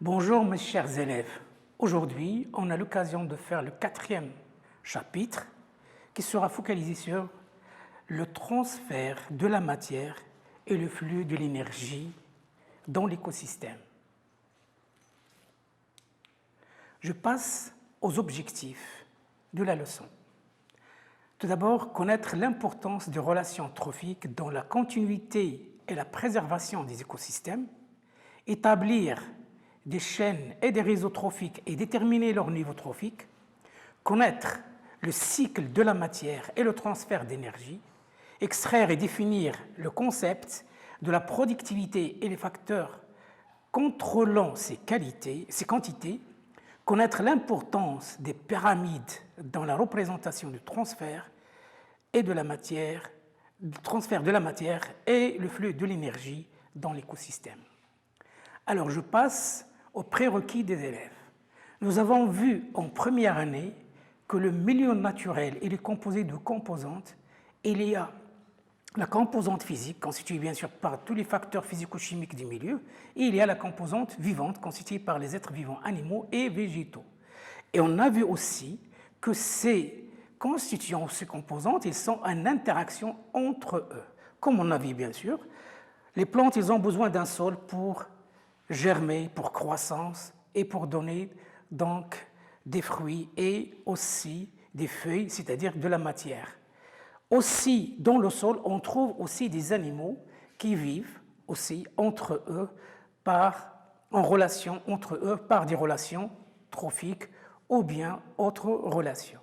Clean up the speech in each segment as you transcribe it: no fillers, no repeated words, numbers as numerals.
Bonjour mes chers élèves. Aujourd'hui, on a l'occasion de faire le 4e chapitre qui sera focalisé sur le transfert de la matière et le flux de l'énergie dans l'écosystème. Je passe aux objectifs de la leçon. Tout d'abord, connaître l'importance des relations trophiques dans la continuité et la préservation des écosystèmes, établir des chaînes et des réseaux trophiques et déterminer leur niveau trophique, connaître le cycle de la matière et le transfert d'énergie, extraire et définir le concept de la productivité et les facteurs contrôlant ces quantités, connaître l'importance des pyramides dans la représentation du transfert et de la matière, du transfert de la matière et le flux de l'énergie dans l'écosystème. Alors, je passe aux prérequis des élèves. Nous avons vu en première année que le milieu naturel il est composé de composantes. Il y a la composante physique, constituée bien sûr par tous les facteurs physico-chimiques du milieu, et il y a la composante vivante, constituée par les êtres vivants animaux et végétaux. Et on a vu aussi que ces constituants, ces composantes, ils sont en interaction entre eux. Comme on a vu bien sûr, les plantes, ils ont besoin d'un sol pour germer, pour croissance et pour donner donc des fruits et aussi des feuilles, c'est-à-dire de la matière. Aussi, dans le sol, on trouve aussi des animaux qui vivent aussi entre eux en relation entre eux par des relations trophiques ou bien autres relations.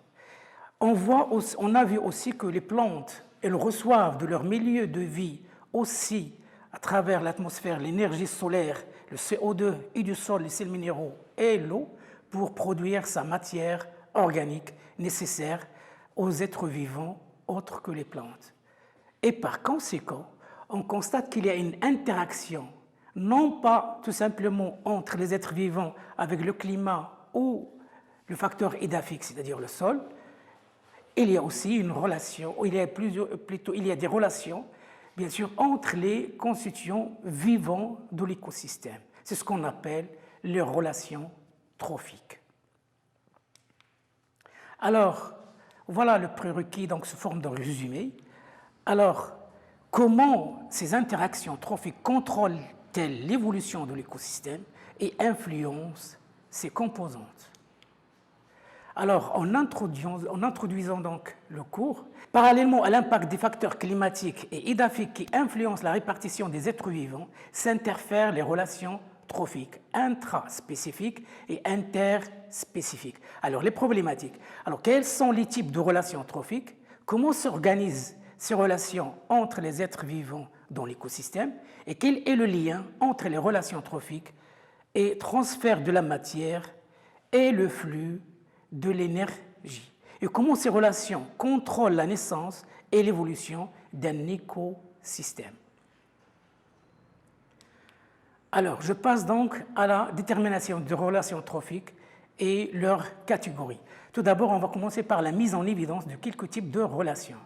On a vu aussi que les plantes, elles reçoivent de leur milieu de vie aussi à travers l'atmosphère l'énergie solaire, le CO2 et du sol, les sels minéraux et l'eau pour produire sa matière organique nécessaire aux êtres vivants autres que les plantes. Et par conséquent, on constate qu'il y a une interaction, non pas tout simplement entre les êtres vivants avec le climat ou le facteur édaphique, c'est-à-dire le sol. Il y a aussi une relation, il y a des relations, bien sûr, entre les constituants vivants de l'écosystème. C'est ce qu'on appelle les relations trophiques. Alors, voilà le prérequis, donc sous forme de résumé. Alors, comment ces interactions trophiques contrôlent-elles l'évolution de l'écosystème et influencent ses composantes? Alors, en introduisant donc le cours, parallèlement à l'impact des facteurs climatiques et édaphiques qui influencent la répartition des êtres vivants, s'interfèrent les relations trophiques intraspécifiques et interspécifiques. Alors, les problématiques. Alors, quels sont les types de relations trophiques? Comment s'organisent ces relations entre les êtres vivants dans l'écosystème? Et quel est le lien entre les relations trophiques et transfert de la matière et le flux de l'énergie? Et comment ces relations contrôlent la naissance et l'évolution d'un écosystème? Alors, je passe donc à la détermination des relations trophiques et leurs catégories. Tout d'abord, on va commencer par la mise en évidence de quelques types de relations.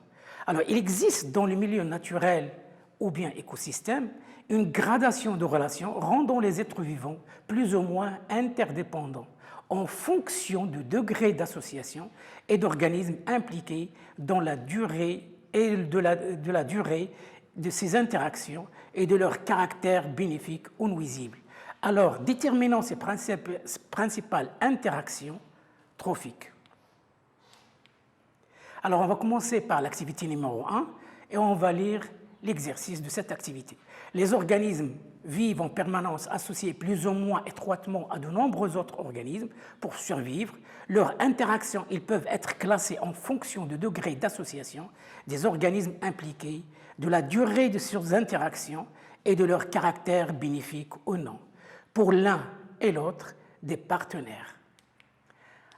Alors, il existe dans le milieu naturel ou bien écosystème une gradation de relations rendant les êtres vivants plus ou moins interdépendants en fonction du degré d'association et d'organismes impliqués dans la durée et de la durée de ces interactions et de leur caractère bénéfique ou nuisible. Alors, déterminons ces principales interactions trophiques. Alors, on va commencer par l'activité numéro 1 et on va lire l'exercice de cette activité. Les organismes vivent en permanence associés plus ou moins étroitement à de nombreux autres organismes pour survivre. Leurs interactions, ils peuvent être classées en fonction du degré d'association des organismes impliqués, de la durée de ces interactions et de leur caractère bénéfique ou non, pour l'un et l'autre des partenaires.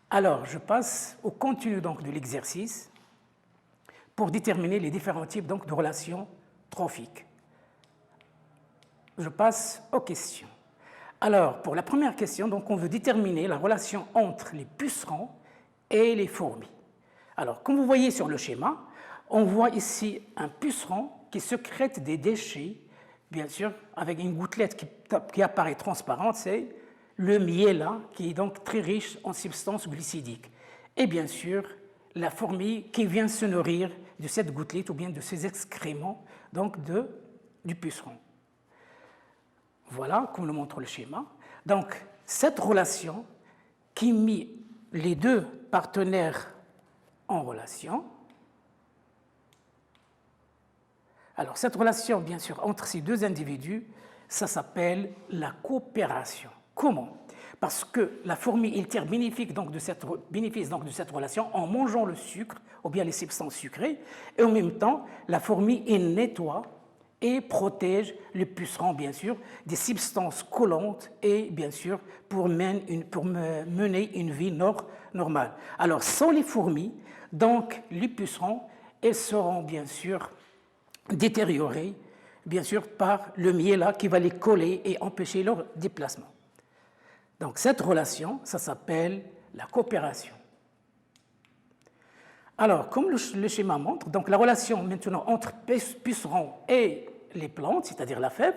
Alors, je passe au contenu donc, de l'exercice pour déterminer les différents types donc, de relations trophiques. Je passe aux questions. Alors, pour la première question, donc, on veut déterminer la relation entre les pucerons et les fourmis. Alors, comme vous voyez sur le schéma, on voit ici un puceron qui sécrète des déchets, bien sûr, avec une gouttelette qui apparaît transparente, c'est le miella, qui est donc très riche en substances glucidiques. Et bien sûr, la fourmi qui vient se nourrir de cette gouttelette ou bien de ces excréments donc du puceron. Voilà, comme le montre le schéma. Donc, cette relation qui met les deux partenaires en relation. Alors, cette relation, bien sûr, entre ces deux individus, ça s'appelle la coopération. Comment? Parce que la fourmi, il tire bénéfice donc de cette relation en mangeant le sucre ou bien les substances sucrées, et en même temps, la fourmi, il nettoie et protège le puceron, bien sûr, des substances collantes et, bien sûr, pour mener une vie normale. Alors, sans les fourmis, donc, les pucerons, ils seront, bien sûr, détériorés, bien sûr, par le miella qui va les coller et empêcher leur déplacement. Donc, cette relation, ça s'appelle la coopération. Alors, comme le schéma montre, donc la relation maintenant entre pucerons et les plantes, c'est-à-dire la fève,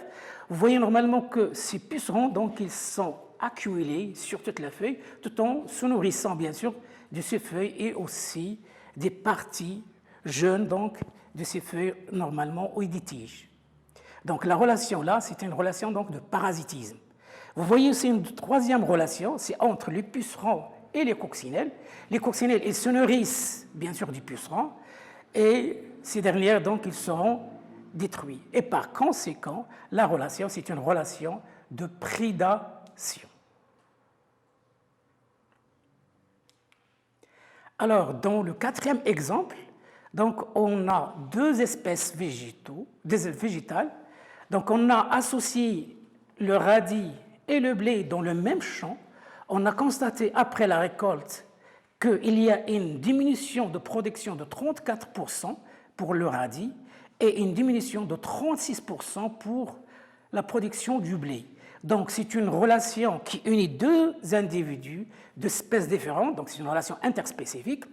vous voyez normalement que ces pucerons, donc, ils sont accumulés sur toute la feuille, tout en se nourrissant, bien sûr, de ces feuilles et aussi des parties jeunes, donc, de ces feuilles normalement ou des tiges. Donc, la relation là, c'est une relation donc, de parasitisme. Vous voyez aussi une troisième relation, c'est entre les pucerons et les coccinelles. Les coccinelles, ils se nourrissent, bien sûr, du puceron, et ces dernières, donc, ils seront détruits. Et par conséquent, la relation, c'est une relation de prédation. Alors, dans le quatrième exemple, donc, on a deux espèces végétales. Donc, on a associé le radis et le blé dans le même champ. On a constaté après la récolte qu'il y a une diminution de production de 34% pour le radis et une diminution de 36% pour la production du blé. Donc, c'est une relation qui unit deux individus d'espèces différentes, donc c'est une relation interspécifique,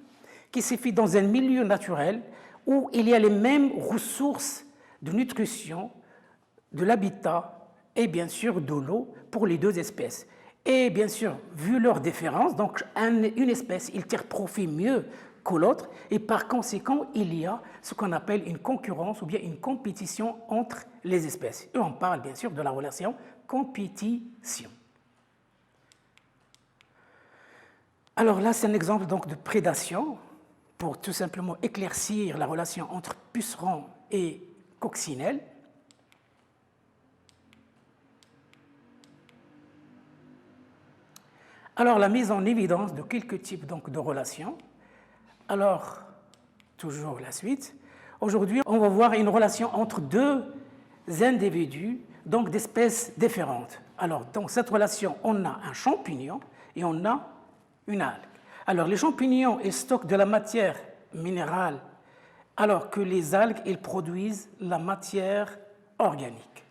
qui se fait dans un milieu naturel où il y a les mêmes ressources de nutrition, de l'habitat et bien sûr de l'eau pour les deux espèces. Et bien sûr, vu leurs différences, donc une espèce, il tire profit mieux que l'autre et par conséquent, il y a ce qu'on appelle une concurrence ou bien une compétition entre les espèces. Et on parle bien sûr de la relation compétition. Alors là, c'est un exemple donc de prédation pour tout simplement éclaircir la relation entre pucerons et coccinelles. Alors, la mise en évidence de quelques types donc, de relations. Alors, toujours la suite. Aujourd'hui, on va voir une relation entre deux individus, donc d'espèces différentes. Alors, dans cette relation, on a un champignon et on a une algue. Alors, les champignons, ils stockent de la matière minérale, alors que les algues, ils produisent la matière organique.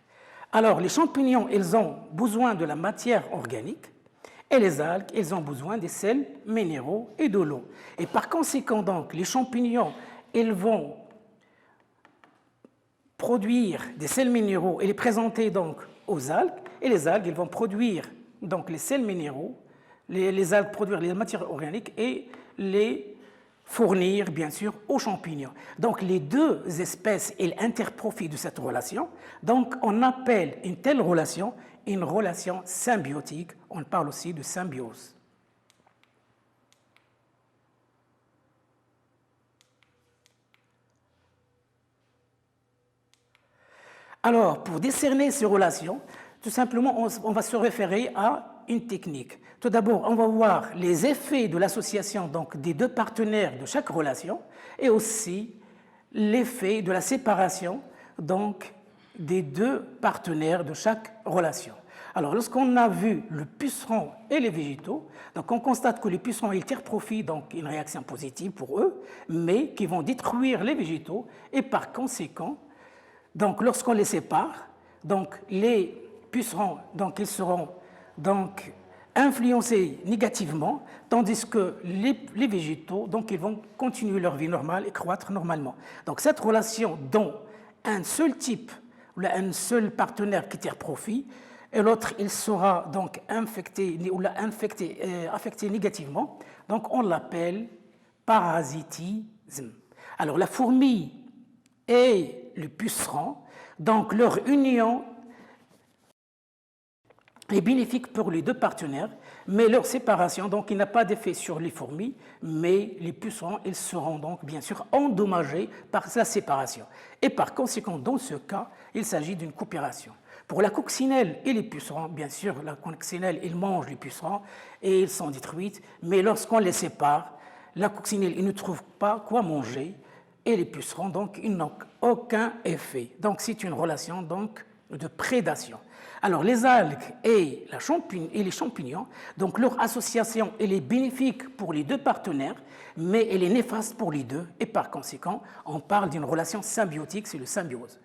Alors, les champignons, ils ont besoin de la matière organique, et les algues, elles ont besoin des sels minéraux et de l'eau. Et par conséquent, donc, les champignons, ils vont produire des sels minéraux et les présenter donc aux algues, et les algues, elles vont produire donc les sels minéraux, les algues produire les matières organiques et les fournir, bien sûr, aux champignons. Donc, les deux espèces, elles interprofitent de cette relation. Donc, on appelle une telle relation une relation symbiotique. On parle aussi de symbiose. Alors, pour décerner ces relations, tout simplement, on va se référer à une technique. Tout d'abord, on va voir les effets de l'association donc, des deux partenaires de chaque relation et aussi l'effet de la séparation donc, des deux partenaires de chaque relation. Alors, lorsqu'on a vu le puceron et les végétaux, donc on constate que les pucerons ils tirent profit, donc une réaction positive pour eux, mais qui vont détruire les végétaux et par conséquent, donc lorsqu'on les sépare, donc les pucerons donc ils seront donc influencés négativement, tandis que les végétaux donc ils vont continuer leur vie normale et croître normalement. Donc cette relation dont un seul type un seul partenaire qui tire profit, et l'autre, il sera donc infecté ou affecté négativement. Donc, on l'appelle parasitisme. Alors, la fourmi et le puceron, donc leur union est bénéfique pour les deux partenaires, mais leur séparation, donc il n'a pas d'effet sur les fourmis, mais les pucerons, ils seront donc bien sûr endommagés par la séparation. Et par conséquent, dans ce cas, il s'agit d'une coopération. Pour la coccinelle et les pucerons, bien sûr, la coccinelle, ils mangent les pucerons et ils sont détruits, mais lorsqu'on les sépare, la coccinelle, ils ne trouve pas quoi manger et les pucerons, donc, ils n'ont aucun effet. Donc, c'est une relation donc, de prédation. Alors, les algues et les champignons, donc leur association, elle est bénéfique pour les deux partenaires, mais elle est néfaste pour les deux, et par conséquent, on parle d'une relation symbiotique, c'est la symbiose.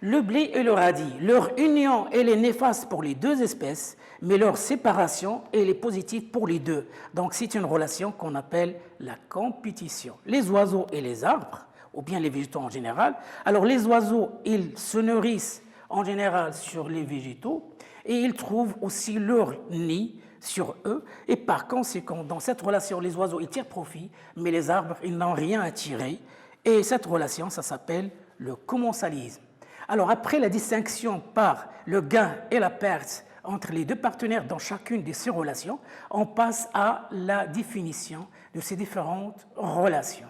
Le blé et le radis, leur union, elle est néfaste pour les deux espèces, mais leur séparation, elle est positive pour les deux. Donc, c'est une relation qu'on appelle la compétition. Les oiseaux et les arbres, ou bien les végétaux en général. Alors, les oiseaux, ils se nourrissent en général sur les végétaux et ils trouvent aussi leur nid sur eux. Et par conséquent, dans cette relation, les oiseaux, ils tirent profit, mais les arbres, ils n'ont rien à tirer. Et cette relation, ça s'appelle le commensalisme. Alors, après la distinction par le gain et la perte entre les deux partenaires dans chacune de ces relations, on passe à la définition de ces différentes relations.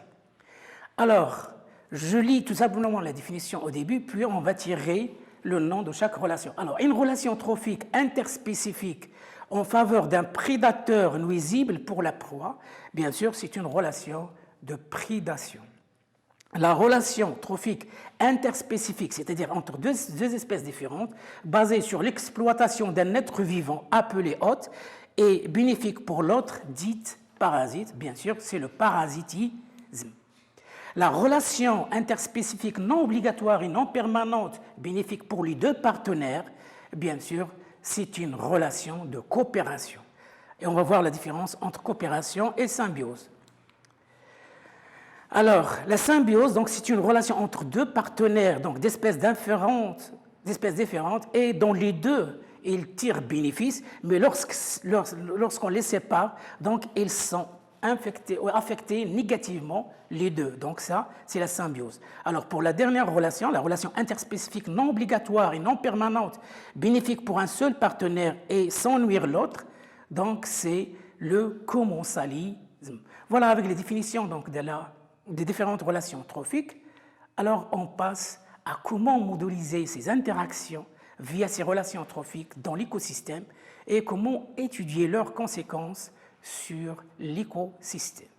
Alors, je lis tout simplement la définition au début, puis on va tirer le nom de chaque relation. Alors, une relation trophique interspécifique en faveur d'un prédateur nuisible pour la proie, bien sûr, c'est une relation de prédation. La relation trophique interspécifique, c'est-à-dire entre deux espèces différentes, basée sur l'exploitation d'un être vivant appelé hôte, est bénéfique pour l'autre, dite parasite. Bien sûr, c'est le parasitisme. La relation interspécifique non obligatoire et non permanente, bénéfique pour les deux partenaires, bien sûr, c'est une relation de coopération. Et on va voir la différence entre coopération et symbiose. Alors, la symbiose, donc, c'est une relation entre deux partenaires, donc d'espèces différentes, et dont les deux ils tirent bénéfice, mais lorsqu'on les sépare, donc ils sont affectés négativement les deux. Donc ça, c'est la symbiose. Alors pour la dernière relation, la relation interspécifique non obligatoire et non permanente, bénéfique pour un seul partenaire et sans nuire l'autre, donc c'est le commensalisme. Voilà avec les définitions donc, des différentes relations trophiques. Alors on passe à comment modéliser ces interactions via ces relations trophiques dans l'écosystème et comment étudier leurs conséquences sur l'écosystème.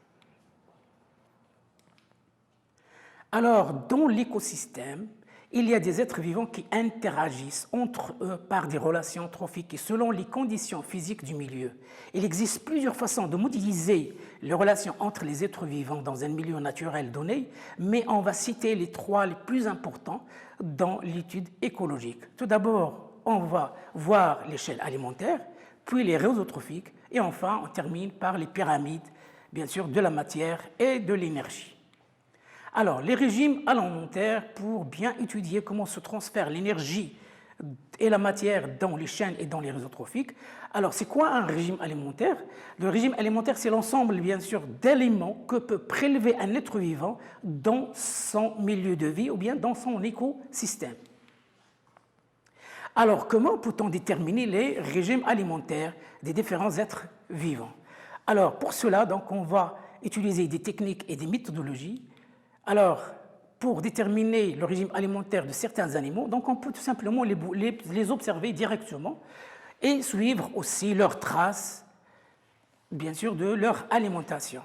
Alors, dans l'écosystème, il y a des êtres vivants qui interagissent entre eux par des relations trophiques et selon les conditions physiques du milieu. Il existe plusieurs façons de modéliser les relations entre les êtres vivants dans un milieu naturel donné, mais on va citer les trois les plus importants dans l'étude écologique. Tout d'abord, on va voir l'échelle alimentaire, puis les réseaux trophiques, et enfin, on termine par les pyramides, bien sûr, de la matière et de l'énergie. Alors, les régimes alimentaires, pour bien étudier comment se transfère l'énergie et la matière dans les chaînes et dans les réseaux trophiques. Alors, c'est quoi un régime alimentaire? Le régime alimentaire, c'est l'ensemble, bien sûr, d'éléments que peut prélever un être vivant dans son milieu de vie ou bien dans son écosystème. Alors, comment peut-on déterminer les régimes alimentaires des différents êtres vivants? Alors, pour cela, donc, on va utiliser des techniques et des méthodologies. Alors, pour déterminer le régime alimentaire de certains animaux, donc on peut tout simplement les observer directement et suivre aussi leurs traces, bien sûr, de leur alimentation.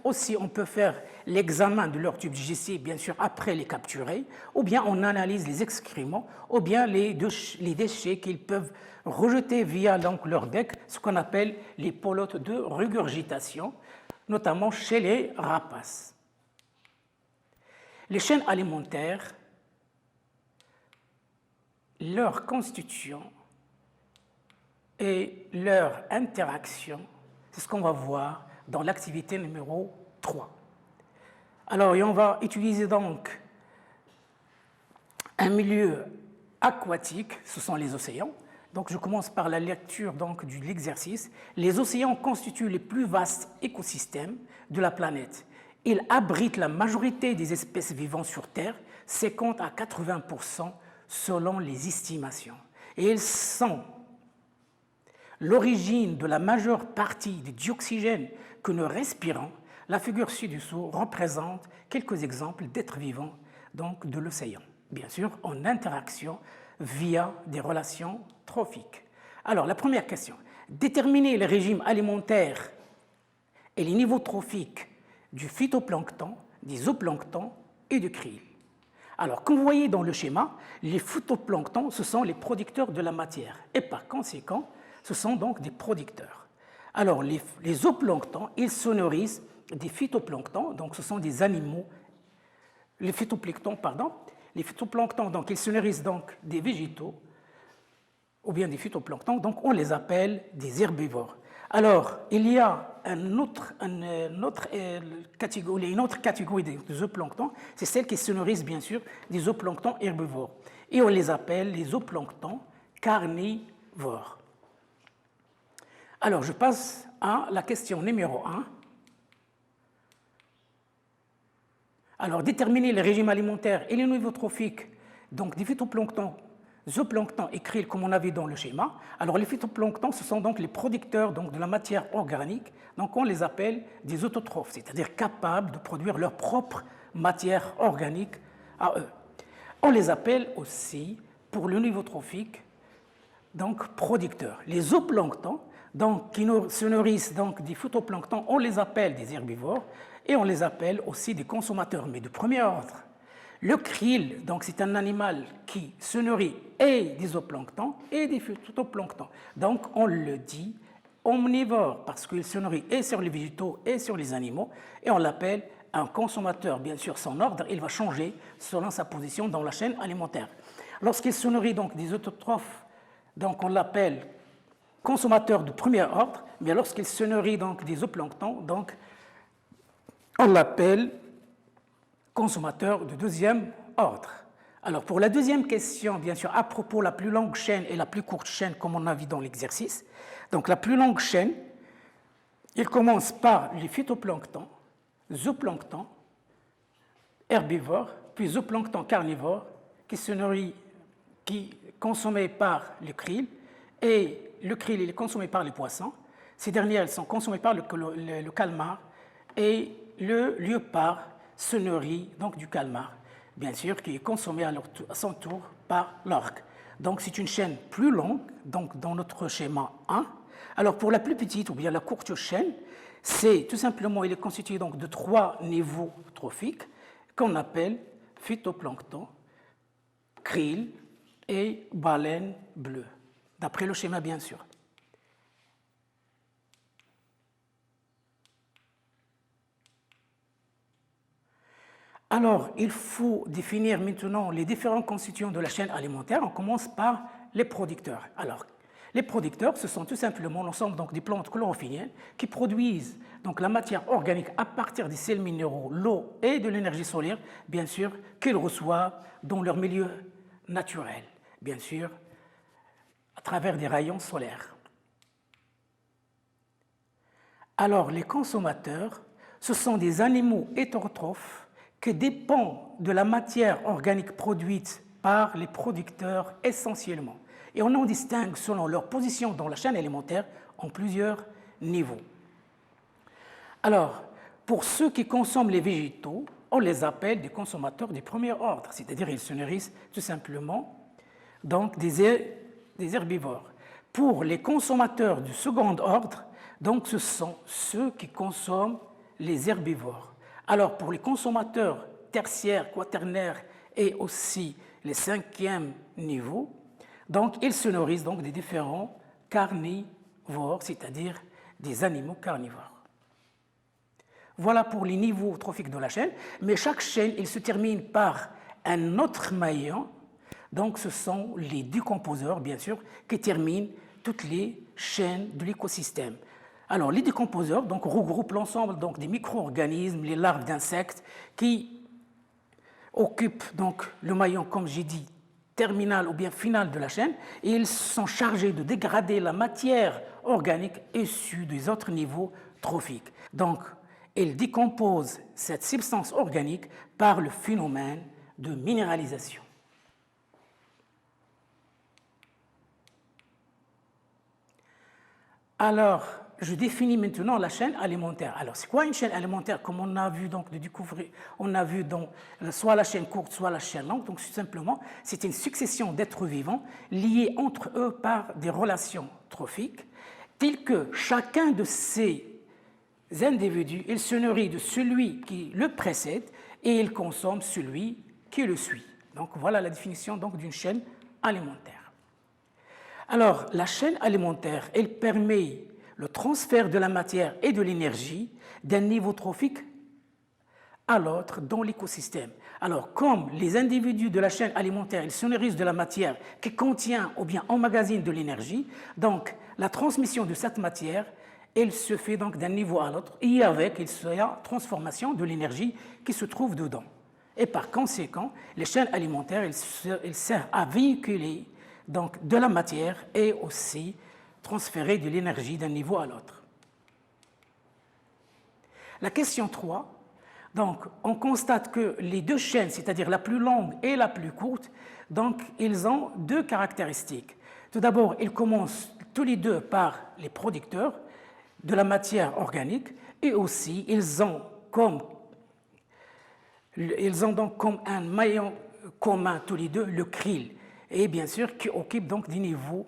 Aussi, on peut faire l'examen de leur tube digestif, bien sûr, après les capturer, ou bien on analyse les excréments, ou bien les déchets qu'ils peuvent rejeter via donc, leur bec, ce qu'on appelle les pelotes de régurgitation, notamment chez les rapaces. Les chaînes alimentaires, leur constitution et leur interaction, c'est ce qu'on va voir dans l'activité numéro 3. Alors, on va utiliser donc un milieu aquatiques, ce sont les océans. Donc, je commence par la lecture donc, de l'exercice. Les océans constituent les plus vastes écosystèmes de la planète. Ils abritent la majorité des espèces vivant sur Terre, 50 à 80% selon les estimations. Et ils sont l'origine de la majeure partie du dioxygène que nous respirons. La figure ci-dessous représente quelques exemples d'êtres vivants donc de l'océan, bien sûr en interaction via des relations trophiques. Alors, la première question, déterminer le régime alimentaire et les niveaux trophiques du phytoplancton, des zooplanctons et du krill. Alors, comme vous voyez dans le schéma, les phytoplanctons, ce sont les producteurs de la matière et par conséquent, ce sont donc des producteurs. Alors, les zooplanctons, ils se nourrissent des phytoplanctons, donc ce sont des animaux, les phytoplanctons, donc ils se nourrissent donc des végétaux ou bien des phytoplanctons, donc on les appelle des herbivores. Alors, il y a une autre catégorie de zooplanctons, c'est celle qui se nourrissent bien sûr des zooplanctons herbivores. Et on les appelle les zooplanctons carnivores. Alors, je passe à la question numéro 1. Alors, déterminer le régime alimentaire et les niveaux trophiques donc des phytoplanctons, zooplanctons et krill, comme on a vu dans le schéma. Alors, les phytoplanctons, ce sont donc les producteurs donc, de la matière organique. Donc, on les appelle des autotrophes, c'est-à-dire capables de produire leur propre matière organique à eux. On les appelle aussi, pour le niveau trophique, donc producteurs. Les zooplanctons, donc, qui se nourrissent donc, des phytoplanctons, on les appelle des herbivores et on les appelle aussi des consommateurs, mais de premier ordre. Le krill, donc c'est un animal qui se nourrit et des zooplanctons et des phytoplanctons. Donc on le dit omnivore parce qu'il se nourrit et sur les végétaux et sur les animaux et on l'appelle un consommateur. Bien sûr, son ordre, il va changer selon sa position dans la chaîne alimentaire. Lorsqu'il se nourrit donc des autotrophes, donc on l'appelle consommateur de premier ordre, mais lorsqu'il se nourrit donc des zooplanctons, donc on l'appelle consommateur de deuxième ordre. Alors, pour la deuxième question, bien sûr, à propos de la plus longue chaîne et la plus courte chaîne, comme on a vu dans l'exercice. Donc, la plus longue chaîne, il commence par les phytoplanctons, zooplanctons, herbivores, puis zooplanctons carnivores, qui se nourrit, qui est consommé par le krill, et le krill il est consommé par les poissons. Ces dernières sont consommées par le calmar, et le léopard se nourrit donc du calmar, bien sûr, qui est consommé à son tour par l'orque. Donc c'est une chaîne plus longue, donc dans notre schéma 1. Alors pour la plus petite ou bien la courte chaîne, c'est tout simplement, il est constitué donc de 3 niveaux trophiques qu'on appelle phytoplancton, krill et baleine bleue, d'après le schéma bien sûr. Alors, il faut définir maintenant les différents constituants de la chaîne alimentaire. On commence par les producteurs. Alors, les producteurs, ce sont tout simplement l'ensemble donc, des plantes chlorophylliennes qui produisent donc, la matière organique à partir des sels minéraux, l'eau et de l'énergie solaire, bien sûr, qu'ils reçoivent dans leur milieu naturel, bien sûr, à travers des rayons solaires. Alors, les consommateurs, ce sont des animaux hétérotrophes qui dépend de la matière organique produite par les producteurs essentiellement. Et on en distingue selon leur position dans la chaîne alimentaire en plusieurs niveaux. Alors, pour ceux qui consomment les végétaux, on les appelle des consommateurs du premier ordre, c'est-à-dire ils se nourrissent tout simplement donc des herbivores. Pour les consommateurs du second ordre, donc ce sont ceux qui consomment les herbivores. Alors, pour les consommateurs tertiaires, quaternaires et aussi les 5e niveaux, donc, ils se nourrissent donc des différents carnivores, c'est-à-dire des animaux carnivores. Voilà pour les niveaux trophiques de la chaîne, mais chaque chaîne, il se termine par un autre maillon. Donc, ce sont les décomposeurs, bien sûr, qui terminent toutes les chaînes de l'écosystème. Alors, les décomposeurs donc, regroupent l'ensemble donc, des micro-organismes, les larves d'insectes, qui occupent donc, le maillon, comme j'ai dit, terminale ou bien finale de la chaîne, et ils sont chargés de dégrader la matière organique issue des autres niveaux trophiques. Donc, ils décomposent cette substance organique par le phénomène de minéralisation. Alors, je définis maintenant la chaîne alimentaire. Alors, c'est quoi une chaîne alimentaire? Comme on a vu donc de découvrir, on a vu donc soit la chaîne courte, soit la chaîne longue. Donc, tout simplement, c'est une succession d'êtres vivants liés entre eux par des relations trophiques, telles que chacun de ces individus, il se nourrit de celui qui le précède et il consomme celui qui le suit. Donc, voilà la définition donc d'une chaîne alimentaire. Alors, la chaîne alimentaire, elle permet le transfert de la matière et de l'énergie d'un niveau trophique à l'autre dans l'écosystème. Alors, comme les individus de la chaîne alimentaire, ils se nourrissent de la matière qui contient ou bien emmagasine de l'énergie, donc la transmission de cette matière, elle se fait donc d'un niveau à l'autre et avec, il y a transformation de l'énergie qui se trouve dedans. Et par conséquent, les chaînes alimentaires, elles servent à véhiculer donc de la matière et aussi transférer de l'énergie d'un niveau à l'autre. La question 3, donc on constate que les deux chaînes, c'est-à-dire la plus longue et la plus courte, donc ils ont deux caractéristiques. Tout d'abord, ils commencent tous les deux par les producteurs de la matière organique et aussi ils ont donc comme un maillon commun tous les deux le krill, et bien sûr qui occupe donc des niveaux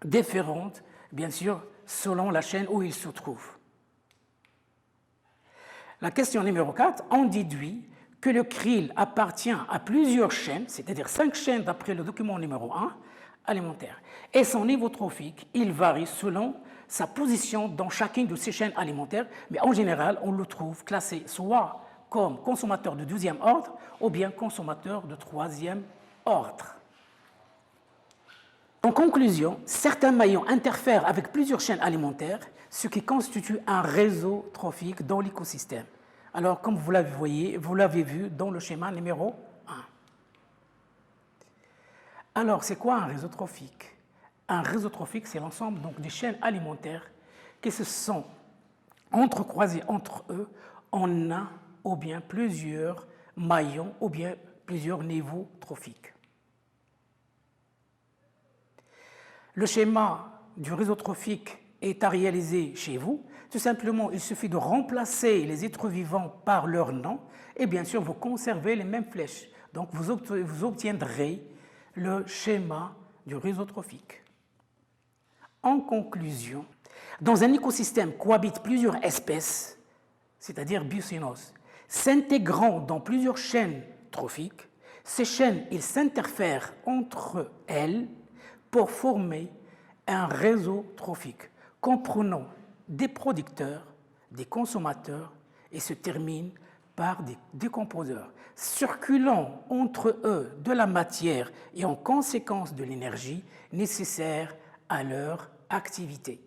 différents, bien sûr, selon la chaîne où il se trouve. La question numéro 4, on déduit que le krill appartient à plusieurs chaînes, c'est-à-dire 5 chaînes d'après le document numéro 1, alimentaire. Et son niveau trophique, il varie selon sa position dans chacune de ces chaînes alimentaires, mais en général, on le trouve classé soit comme consommateur de 12e ordre ou bien consommateur de 3e ordre. En conclusion, certains maillons interfèrent avec plusieurs chaînes alimentaires, ce qui constitue un réseau trophique dans l'écosystème. Alors, comme vous l'avez vu dans le schéma numéro 1. Alors, c'est quoi un réseau trophique? Un réseau trophique, c'est l'ensemble donc des chaînes alimentaires qui se sont entrecroisées entre eux en un ou bien plusieurs maillons ou bien plusieurs niveaux trophiques. Le schéma du réseau trophique est à réaliser chez vous. Tout simplement, il suffit de remplacer les êtres vivants par leur nom et bien sûr, vous conservez les mêmes flèches. Donc, vous obtiendrez le schéma du réseau trophique. En conclusion, dans un écosystème cohabitent plusieurs espèces, c'est-à-dire biocénoses, s'intégrant dans plusieurs chaînes trophiques. Ces chaînes, ils s'interfèrent entre elles pour former un réseau trophique comprenant des producteurs, des consommateurs et se termine par des décomposeurs, circulant entre eux de la matière et en conséquence de l'énergie nécessaire à leur activité.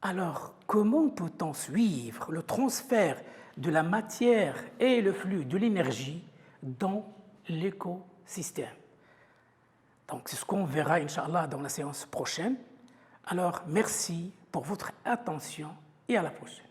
Alors, comment peut-on suivre le transfert de la matière et le flux de l'énergie dans l'écosystème? Donc, c'est ce qu'on verra, Inch'Allah, dans la séance prochaine. Alors, merci pour votre attention et à la prochaine.